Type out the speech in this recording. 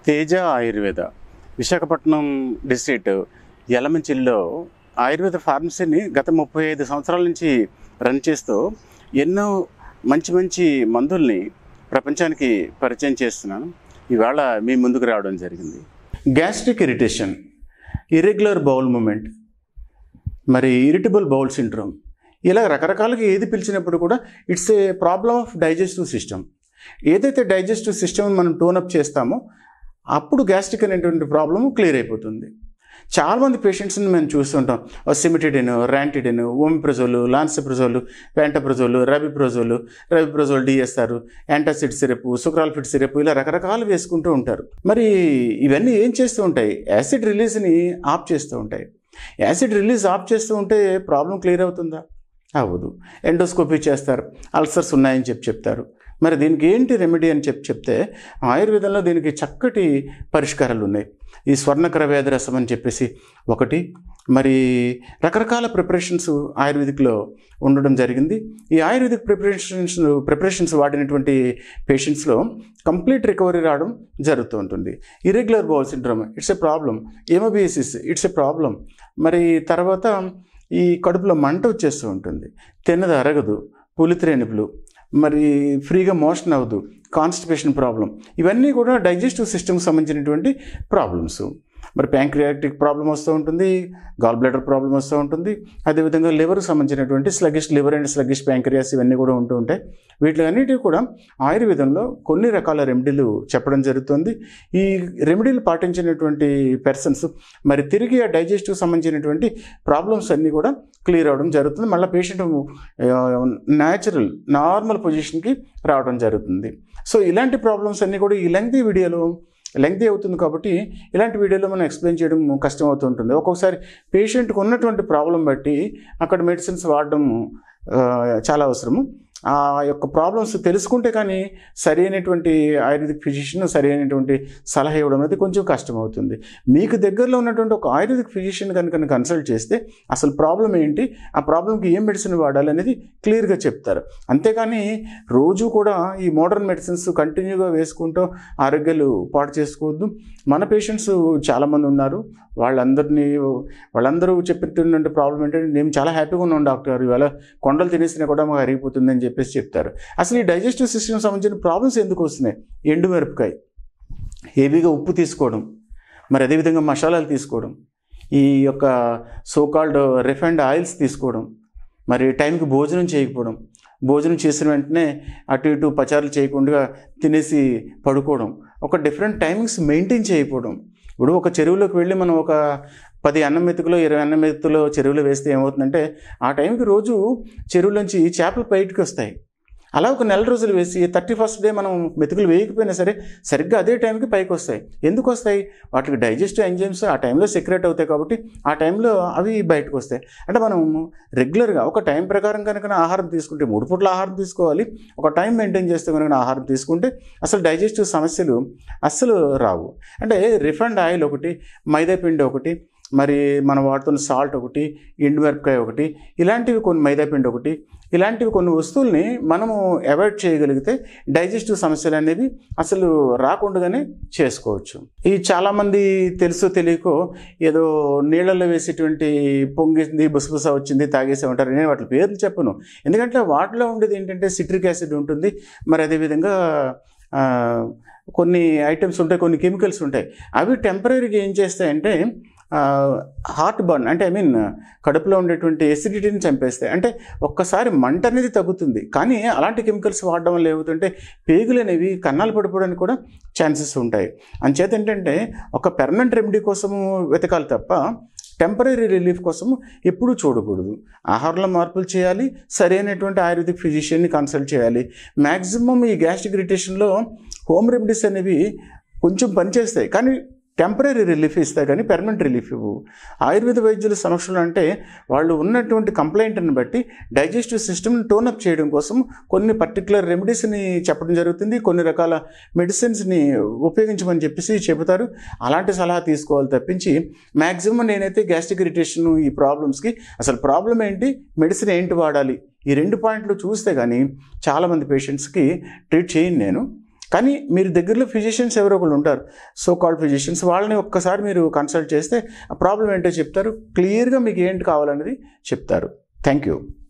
Teja Ayurveda Visakhapatnam district యలమంచిలిలో Ayurveda ఫార్మసీని గత 35 సంవత్సరాల నుంచి రన్ చేస్తూ ఎన్నో మంచి మంచి మందుల్ని ప్రపంచానికి పరిచయం చేస్తున్నాను. ఇవాళ మీ ముందుకు రావడం జరిగింది. Gastric irritation, irregular bowl moment, మరి ఇరిటబుల్ బౌల్ సిండ్రోమ్, ఇలా రకరకాలుగా ఏది పిలిచినప్పుడు కూడా it's a problem of digestive system. ఏదైతే డైజెస్టివ్ సిస్టమ్ మనం టోనప్ చేస్తామో అప్పుడు గ్యాస్ట్రిక్ అనేటువంటి ప్రాబ్లమ్ క్లియర్ అయిపోతుంది. చాలామంది పేషెంట్స్ని మేము చూస్తుంటాం. Cimetidine, ranitidine, omeprazole, lansoprazole, pantoprazole, rabeprazole DSR, antacid syrup, sucralfate syrup, ఇలా రకరకాలు వేసుకుంటూ ఉంటారు. మరి ఇవన్నీ ఏం చేస్తూ ఉంటాయి? యాసిడ్ రిలీజ్ని ఆఫ్ చేస్తూ ఉంటాయి. యాసిడ్ రిలీజ్ ఆఫ్ చేస్తూ ఉంటే ప్రాబ్లం క్లియర్ అవుతుందా? అవ్వదు. ఎండోస్కోపీ చేస్తారు, అల్సర్స్ ఉన్నాయని చెప్తారు. మరి దీనికి ఏంటి రెమెడీ అని చెప్తే ఆయుర్వేదంలో దీనికి చక్కటి పరిష్కారాలు ఉన్నాయి. ఈ స్వర్ణకర వ్యాధి రసం అని చెప్పేసి ఒకటి, మరి రకరకాల ప్రిపరేషన్స్ ఆయుర్వేదిక్లో ఉండడం జరిగింది. ఈ ఆయుర్వేదిక్ ప్రిపరేషన్స్ వాడినటువంటి పేషెంట్స్లో కంప్లీట్ రికవరీ రావడం జరుగుతూ ఉంటుంది. Irregular bowel syndrome it's a problem, amoebiasis it's a problem, మరి తర్వాత ఈ కడుపులో మంట వచ్చేస్తూ ఉంటుంది, తిన్నది అరగదు, పులిత్రేనుపులు, మరి ఫ్రీగా మోషన్ అవ్వదు, కాన్స్టిపేషన్ ప్రాబ్లం, ఇవన్నీ కూడా డైజెస్టివ్ సిస్టమ్కి సంబంధించినటువంటి ప్రాబ్లమ్స్. మరి ప్యాంక్రియాటిక్ ప్రాబ్లం వస్తూ ఉంటుంది, గాల్ బ్లాడర్ ప్రాబ్లం వస్తూ ఉంటుంది, అదేవిధంగా లివర్కి సంబంధించినటువంటి sluggish liver and sluggish pancreas ఇవన్నీ కూడా ఉంటూ ఉంటాయి. వీటిలన్నిటికీ కూడా ఆయుర్వేదంలో కొన్ని రకాల రెమెడీలు చెప్పడం జరుగుతుంది. ఈ రెమెడీలు పాటించినటువంటి పర్సన్స్ మరి తిరిగి ఆ డైజెస్టివ్ సంబంధించినటువంటి ప్రాబ్లమ్స్ అన్నీ కూడా క్లియర్ అవ్వడం జరుగుతుంది. మళ్ళీ పేషెంట్ నార్మల్ పొజిషన్కి రావడం జరుగుతుంది. సో ఇలాంటి ప్రాబ్లమ్స్ అన్నీ కూడా ఈ లెంగ్తీ అవుతుంది కాబట్టి ఇలాంటి వీడియోలో మనం ఎక్స్ప్లెయిన్ చేయడం కష్టం అవుతుంటుంది. ఒక్కొక్కసారి పేషెంట్కి ఉన్నటువంటి ప్రాబ్లం బట్టి అక్కడ మెడిసిన్స్ వాడడం చాలా అవసరము. ఆ యొక్క ప్రాబ్లమ్స్ తెలుసుకుంటే కానీ సరి అయినటువంటి ఆయుర్వేదిక్ ఫిజిషియన్ సరి అయినటువంటి సలహా ఇవ్వడం అనేది కొంచెం కష్టమవుతుంది. మీకు దగ్గరలో ఉన్నటువంటి ఒక ఆయుర్వేదిక్ ఫిజిషియన్ కనుక కన్సల్ట్ చేస్తే అసలు ప్రాబ్లం ఏంటి, ఆ ప్రాబ్లంకి ఏం మెడిసిన్ వాడాలి అనేది క్లియర్గా చెప్తారు. అంతేకాని రోజు కూడా ఈ మోడర్న్ మెడిసిన్స్ కంటిన్యూగా వేసుకుంటూ ఆరోగ్యాలు పాటు చేసుకోవద్దు. మన పేషెంట్స్ చాలామంది ఉన్నారు. వాళ్ళందరూ చెప్పినటువంటి ప్రాబ్లం ఏంటంటే, నేను చాలా హ్యాపీగా ఉన్నాను డాక్టర్, ఇవాళ కొండలు తినేసినా కూడా మాకు అరిగిపోతుంది అని చెప్పేసి చెప్తారు. అసలు ఈ డైజెస్టివ్ సిస్టమ్ సంబంధించిన ప్రాబ్లమ్స్ ఎందుకు వస్తున్నాయి? ఎండుమిరపకాయ, హెవీగా ఉప్పు తీసుకోవడం, మరి అదేవిధంగా మసాలాలు తీసుకోవడం, ఈ యొక్క సోకాల్డ్ రిఫైన్డ్ ఆయిల్స్ తీసుకోవడం, మరి టైంకి భోజనం చేయకపోవడం, భోజనం చేసిన వెంటనే అటు ఇటు పచారులు చేయకుండా తినేసి పడుకోవడం, ఒక డిఫరెంట్ టైమింగ్స్ మెయింటైన్ చేయకపోవడం. ఇప్పుడు ఒక చెరువులోకి వెళ్ళి మనం ఒక 10 అన్నం మెతుకులో 20 అన్నం మెతుకులో చెరువులో వేస్తే ఏమవుతుందంటే ఆ టైంకి రోజు చెరువులోంచి చేపలు బయటకు వస్తాయి. అలా ఒక నెల రోజులు వేసి 31st డే మనం మెతుకులు వేయకపోయినా సరే సరిగ్గా అదే టైంకి పైకి వస్తాయి. ఎందుకు వస్తాయి? వాటికి డైజెస్టివ్ ఎంజైమ్స్ ఆ టైంలో సెక్రెట్ అవుతాయి కాబట్టి ఆ టైంలో అవి బయటకు వస్తాయి. అంటే మనం రెగ్యులర్గా ఒక టైం ప్రకారం కనుక ఆహారం తీసుకుంటే 3 పూట్ల ఆహారం తీసుకోవాలి. ఒక టైం మెయింటైన్ చేస్తే కనుక ఆహారం తీసుకుంటే అసలు డైజెస్టివ్ సమస్యలు అస్సలు రావు. అంటే రిఫైన్డ్ ఆయిల్ ఒకటి, మైదా పిండి ఒకటి, మరి మనం వాడుతున్న సాల్ట్ ఒకటి, ఎండుమిరపకాయ ఒకటి, ఇలాంటివి కొన్ని, మైదాపిండి ఒకటి, ఇలాంటివి కొన్ని వస్తువుల్ని మనము అవాయిడ్ చేయగలిగితే డైజెస్టివ్ సమస్యలు అనేవి అసలు రాకుండానే చేసుకోవచ్చు. ఈ చాలామంది తెలుసో తెలియకో ఏదో నీళ్ళల్లో వేసేటువంటి పొంగింది, బుసబుస వచ్చింది, తాగేసే ఉంటారు. నేను వాటి పేర్లు చెప్పను, ఎందుకంటే వాటిలో ఉండేది ఏంటంటే సిట్రిక్ యాసిడ్ ఉంటుంది, మరి అదేవిధంగా కొన్ని ఐటమ్స్ ఉంటాయి, కొన్ని కెమికల్స్ ఉంటాయి. అవి టెంపరీగా ఏం చేస్తాయంటే హార్ట్ బర్న్, అంటే కడుపులో ఉండేటువంటి ఎసిడిటీని చంపేస్తాయి. అంటే ఒక్కసారి మంట అనేది తగ్గుతుంది, కానీ అలాంటి కెమికల్స్ వాడడం వల్ల ఏమవుతుంటే పేగులు అనేవి కన్నాలు పడిపోవడానికి కూడా ఛాన్సెస్ ఉంటాయి. అంచేత ఏంటంటే ఒక పెర్మనెంట్ రెమెడీ కోసము వెతకాలి తప్ప టెంపరీ రిలీఫ్ కోసము ఎప్పుడూ చూడకూడదు. ఆహారంలో మార్పులు చేయాలి, సరైనటువంటి ఆయుర్వేదిక్ ఫిజిషియన్ని కన్సల్ట్ చేయాలి. మ్యాక్సిమం ఈ గ్యాస్ట్రిక్ ఇరిటేషన్లో హోమ్ రెమెడీస్ అనేవి కొంచెం పనిచేస్తాయి, కానీ టెంపరీ రిలీఫ్ ఇస్తాయి, కానీ పెర్మనెంట్ రిలీఫ్ ఇవ్వు. ఆయుర్వేద వైద్యుల సమక్షంలో అంటే వాళ్ళు ఉన్నటువంటి కంప్లైంట్ని బట్టి డైజెస్టివ్ సిస్టమ్ని టోనప్ చేయడం కోసం కొన్ని పర్టికులర్ రెమెడీస్ని చెప్పడం జరుగుతుంది, కొన్ని రకాల మెడిసిన్స్ని ఉపయోగించమని చెప్పేసి చెబుతారు. అలాంటి సలహా తీసుకోవాలి తప్పించి మ్యాక్సిమం నేనైతే గ్యాస్ట్రిక్ ఇరిటేషన్ ఈ ప్రాబ్లమ్స్కి అసలు ప్రాబ్లం ఏంటి, మెడిసిన్ ఏంటి వాడాలి, ఈ 2 పాయింట్లు చూస్తే కానీ చాలామంది పేషెంట్స్కి ట్రీట్ చేయను నేను. కానీ మీరు దగ్గరలో ఫిజిషియన్స్ ఎవరో ఒకళ్ళు ఉంటారు, సో కాల్డ్ ఫిజిషియన్స్, వాళ్ళని ఒక్కసారి మీరు కన్సల్ట్ చేస్తే ఆ ప్రాబ్లం ఏంటో చెప్తారు, క్లియర్గా మీకు ఏంటి కావాలనేది చెప్తారు. Thank you.